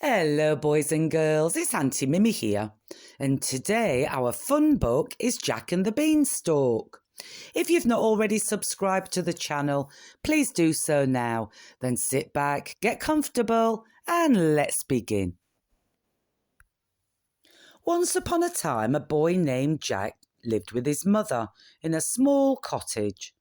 Hello boys and girls, it's Aunty Mimmi here, and today our fun book is Jack and the Beanstalk. If you've not already subscribed to the channel, please do so now. Then sit back, get comfortable, and let's begin. Once upon a time, a boy named Jack lived with his mother in a small cottage.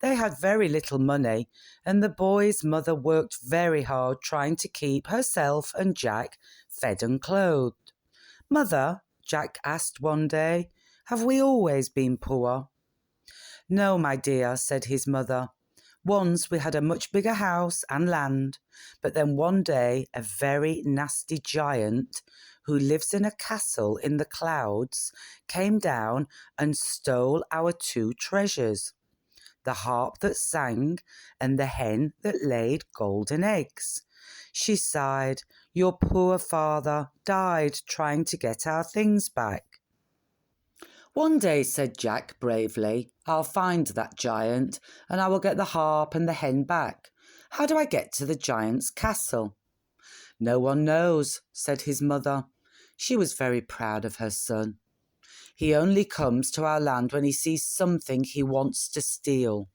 They had very little money, and the boy's mother worked very hard trying to keep herself and Jack fed and clothed. "Mother," Jack asked one day, "have we always been poor?" "No, my dear," said his mother. "Once we had a much bigger house and land, but then one day a very nasty giant who lives in a castle in the clouds came down and stole our two treasures, the harp that sang and the hen that laid golden eggs." She sighed. "Your poor father died trying to get our things back." "One day," said Jack bravely, "I'll find that giant and I will get the harp and the hen back. How do I get to the giant's castle?" "No one knows," said his mother. She was very proud of her son. "He only comes to our land when he sees something he wants to steal."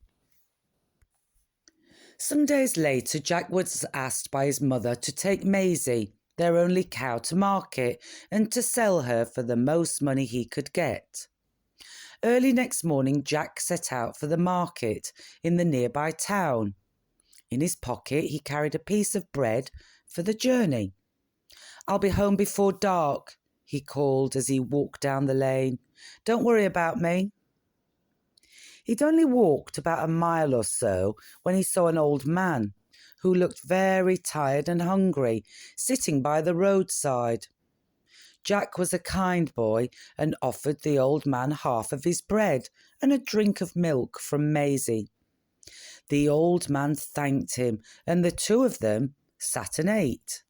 Some days later, Jack was asked by his mother to take Maisie, their only cow, to market and to sell her for the most money he could get. Early next morning, Jack set out for the market in the nearby town. In his pocket, he carried a piece of bread for the journey. "I'll be home before dark," he called as he walked down the lane. "Don't worry about me." He'd only walked about a mile or so when he saw an old man who looked very tired and hungry, sitting by the roadside. Jack was a kind boy and offered the old man half of his bread and a drink of milk from Maisie. The old man thanked him, and the two of them sat and ate.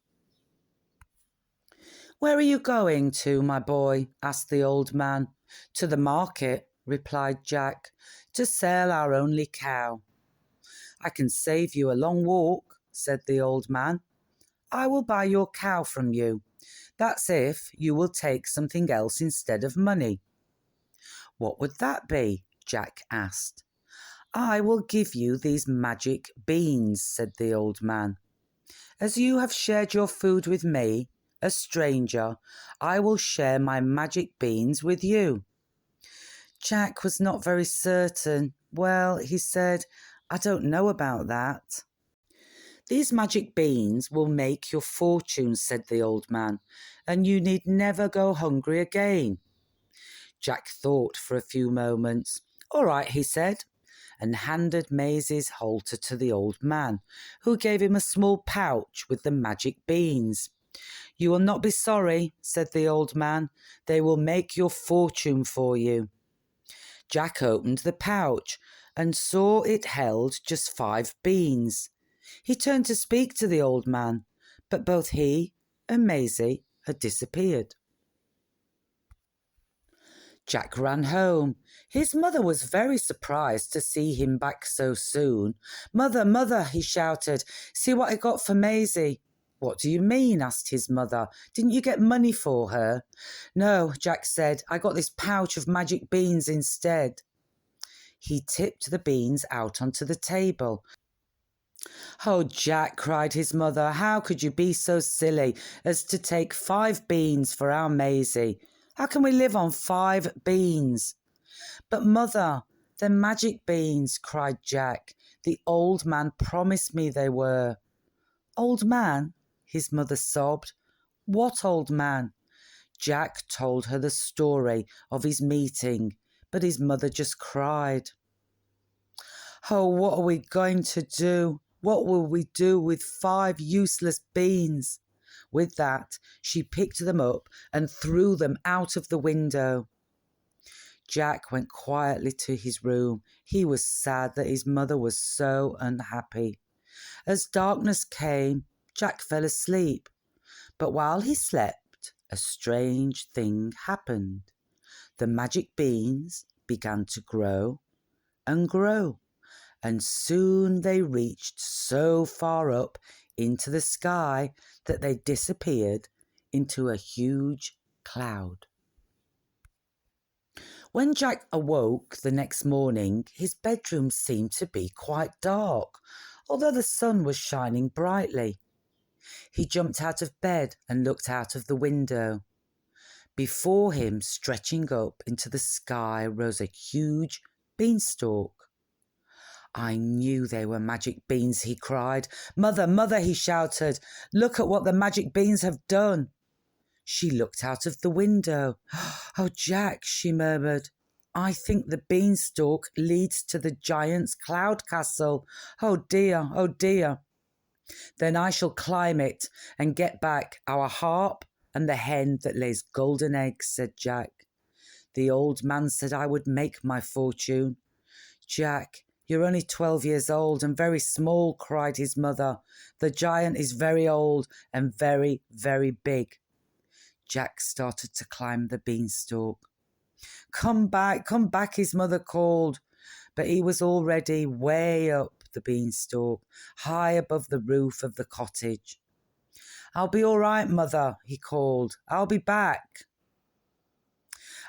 "Where are you going to, my boy?" asked the old man. "To the market," replied Jack, "to sell our only cow." "I can save you a long walk," said the old man. "I will buy your cow from you. That's if you will take something else instead of money." "What would that be?" Jack asked. "I will give you these magic beans," said the old man. "As you have shared your food with me, a stranger, I will share my magic beans with you." Jack was not very certain. "Well," he said, "I don't know about that." "These magic beans will make your fortune," said the old man, "and you need never go hungry again." Jack thought for a few moments. "All right," he said, and handed Maisie's halter to the old man, who gave him a small pouch with the magic beans. "You will not be sorry," said the old man. "They will make your fortune for you." Jack opened the pouch and saw it held just 5 beans. He turned to speak to the old man, but both he and Maisie had disappeared. Jack ran home. His mother was very surprised to see him back so soon. "Mother, mother," he shouted, "see what I got for Maisie." "What do you mean?" asked his mother. "Didn't you get money for her?" "No," Jack said, "I got this pouch of magic beans instead." He tipped the beans out onto the table. "Oh, Jack," cried his mother, "how could you be so silly as to take 5 beans for our Maisie? How can we live on 5 beans?" "But mother, they're magic beans," cried Jack. "The old man promised me they were." "Old man?" his mother sobbed. "What old man?" Jack told her the story of his meeting, but his mother just cried. "Oh, what are we going to do? What will we do with 5 useless beans?" With that, she picked them up and threw them out of the window. Jack went quietly to his room. He was sad that his mother was so unhappy. As darkness came, Jack fell asleep. But while he slept, a strange thing happened. The magic beans began to grow and grow, and soon they reached so far up into the sky that they disappeared into a huge cloud. When Jack awoke the next morning, his bedroom seemed to be quite dark, although the sun was shining brightly. He jumped out of bed and looked out of the window. Before him, stretching up into the sky, rose a huge beanstalk. I knew they were magic beans, he cried. Mother, mother, he shouted, look at what the magic beans have done. She looked out of the window. Oh, Jack, she murmured, I think the beanstalk leads to the giant's cloud castle. Oh dear, oh dear. Then I shall climb it and get back our harp and the hen that lays golden eggs, said Jack. The old man said I would make my fortune. Jack, you're only 12 years old and very small, cried his mother. The giant is very old and very, very big. Jack started to climb the beanstalk. Come back, his mother called. But he was already way up the beanstalk, high above the roof of the cottage. I'll be all right, mother, he called. I'll be back.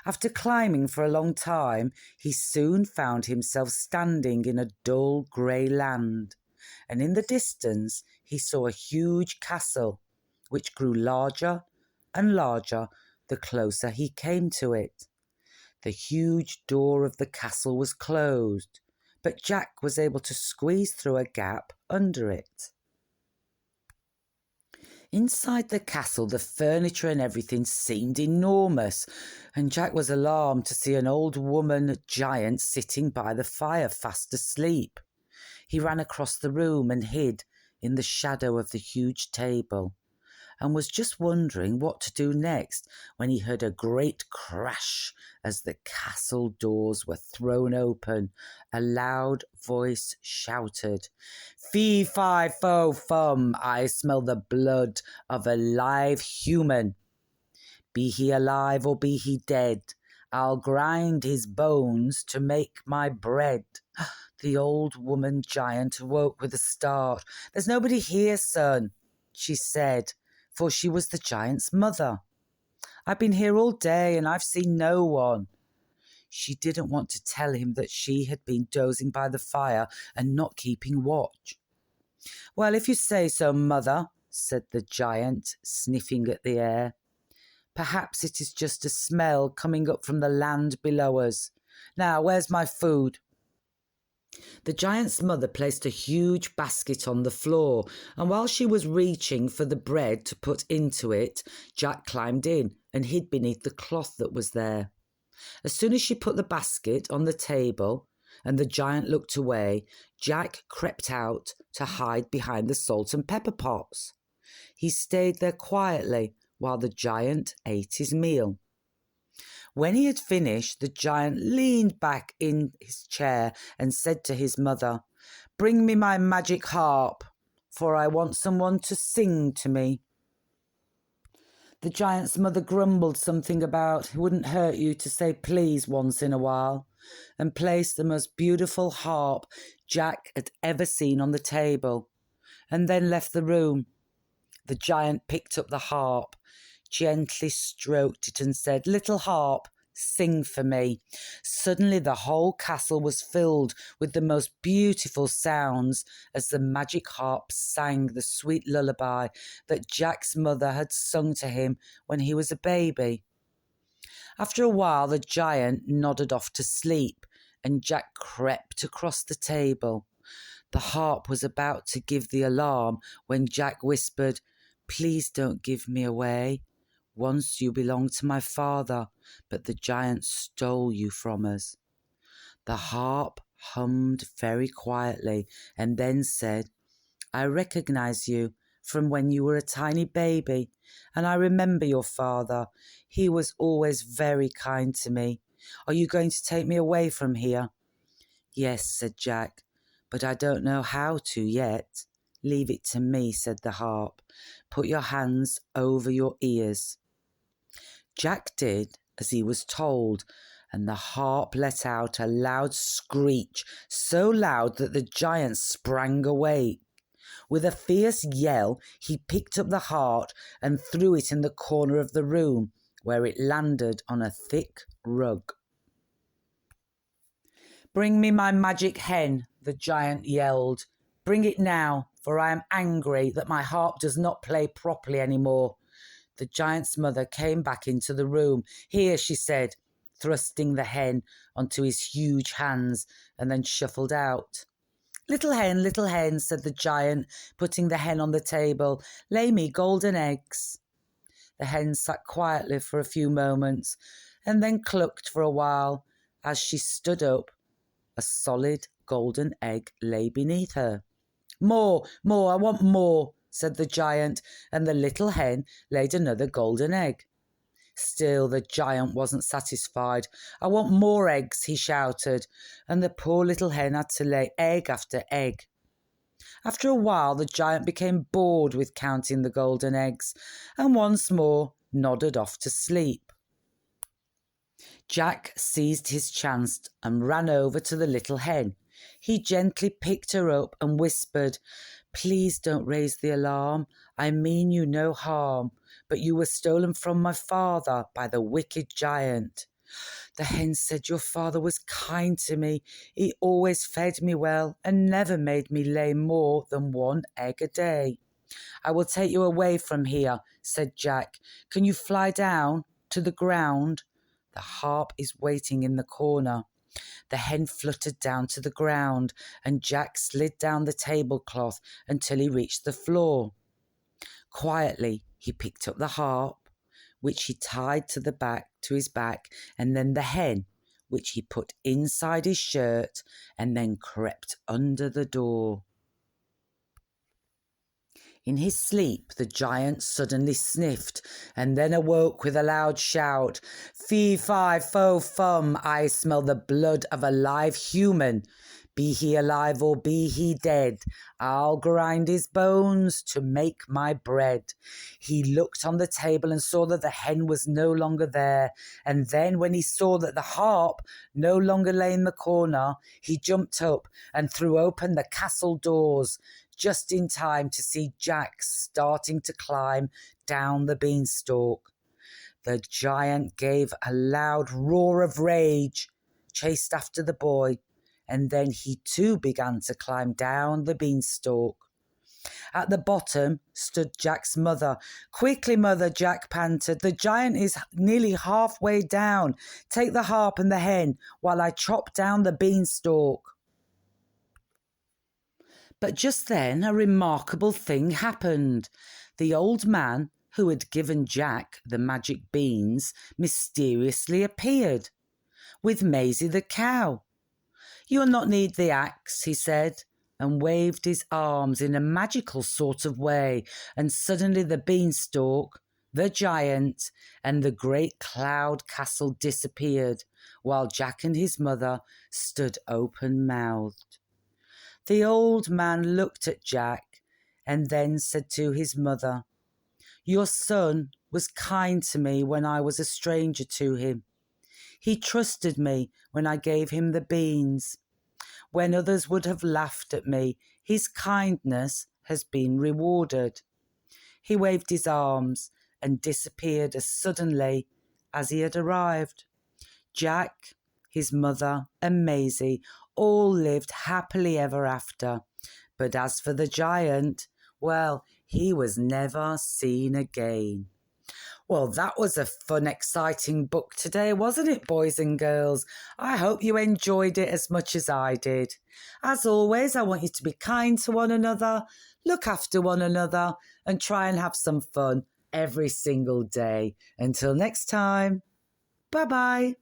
After climbing for a long time, he soon found himself standing in a dull grey land, and in the distance he saw a huge castle, which grew larger and larger the closer he came to it. The huge door of the castle was closed, but Jack was able to squeeze through a gap under it. Inside the castle, the furniture and everything seemed enormous, and Jack was alarmed to see an old woman giant sitting by the fire, fast asleep. He ran across the room and hid in the shadow of the huge table, and was just wondering what to do next when he heard a great crash as the castle doors were thrown open. A loud voice shouted, Fee, fi, fo, fum, I smell the blood of a live human. Be he alive or be he dead, I'll grind his bones to make my bread. The old woman giant awoke with a start. There's nobody here, son, she said, for she was the giant's mother. I've been here all day and I've seen no one. She didn't want to tell him that she had been dozing by the fire and not keeping watch. Well, if you say so, mother, said the giant, sniffing at the air. Perhaps it is just a smell coming up from the land below us. Now, where's my food? The giant's mother placed a huge basket on the floor, and while she was reaching for the bread to put into it, Jack climbed in and hid beneath the cloth that was there. As soon as she put the basket on the table and the giant looked away, Jack crept out to hide behind the salt and pepper pots. He stayed there quietly while the giant ate his meal. When he had finished, the giant leaned back in his chair and said to his mother, Bring me my magic harp, for I want someone to sing to me. The giant's mother grumbled something about it wouldn't hurt you to say please once in a while, and placed the most beautiful harp Jack had ever seen on the table, and then left the room. The giant picked up the harp, gently stroked it and said, Little harp, sing for me. Suddenly the whole castle was filled with the most beautiful sounds as the magic harp sang the sweet lullaby that Jack's mother had sung to him when he was a baby. After a while the giant nodded off to sleep and Jack crept across the table. The harp was about to give the alarm when Jack whispered, Please don't give me away. Once you belonged to my father, but the giant stole you from us. The harp hummed very quietly and then said, I recognize you from when you were a tiny baby, and I remember your father. He was always very kind to me. Are you going to take me away from here? Yes, said Jack, but I don't know how to yet. Leave it to me, said the harp. Put your hands over your ears. Jack did as he was told, and the harp let out a loud screech, so loud that the giant sprang awake. With a fierce yell, he picked up the heart and threw it in the corner of the room, where it landed on a thick rug. "Bring me my magic hen," the giant yelled. "Bring it now, for I am angry that my harp does not play properly anymore." The giant's mother came back into the room. "Here," she said, thrusting the hen onto his huge hands, and then shuffled out. Little hen," said the giant, putting the hen on the table. "Lay me golden eggs." The hen sat quietly for a few moments, and then clucked for a while. As she stood up, a solid golden egg lay beneath her. More, I want more," said the giant, and the little hen laid another golden egg. Still the giant wasn't satisfied. "I want more eggs," he shouted, and the poor little hen had to lay egg after egg. After a while, the giant became bored with counting the golden eggs, and once more nodded off to sleep. Jack seized his chance and ran over to the little hen. He gently picked her up and whispered, "Please don't raise the alarm. I mean you no harm, but you were stolen from my father by the wicked giant." The hen said, "Your father was kind to me. He always fed me well and never made me lay more than one egg a day." "I will take you away from here," said Jack. "Can you fly down to the ground? The harp is waiting in the corner." The hen fluttered down to the ground, and Jack slid down the tablecloth until he reached the floor. Quietly, he picked up the harp, which he tied to his back, and then the hen, which he put inside his shirt, and then crept under the door. In his sleep, the giant suddenly sniffed and then awoke with a loud shout. "Fee, fi, fo, fum, I smell the blood of a live human. Be he alive or be he dead, I'll grind his bones to make my bread." He looked on the table and saw that the hen was no longer there. And then when he saw that the harp no longer lay in the corner, he jumped up and threw open the castle doors, just in time to see Jack starting to climb down the beanstalk. The giant gave a loud roar of rage, chased after the boy, and then he too began to climb down the beanstalk. At the bottom stood Jack's mother. "Quickly, mother," Jack panted. "The giant is nearly halfway down. Take the harp and the hen while I chop down the beanstalk." But just then a remarkable thing happened. The old man who had given Jack the magic beans mysteriously appeared with Maisie the cow. "You'll not need the axe," he said, and waved his arms in a magical sort of way, and suddenly the beanstalk, the giant, and the great cloud castle disappeared, while Jack and his mother stood open-mouthed. The old man looked at Jack and then said to his mother, "Your son was kind to me when I was a stranger to him. He trusted me when I gave him the beans. When others would have laughed at me, his kindness has been rewarded." He waved his arms and disappeared as suddenly as he had arrived. Jack, his mother, and Maisie all lived happily ever after. But as for the giant, well, he was never seen again. Well, that was a fun, exciting book today, wasn't it, boys and girls? I hope you enjoyed it as much as I did. As always, I want you to be kind to one another, look after one another, and try and have some fun every single day. Until next time, bye-bye.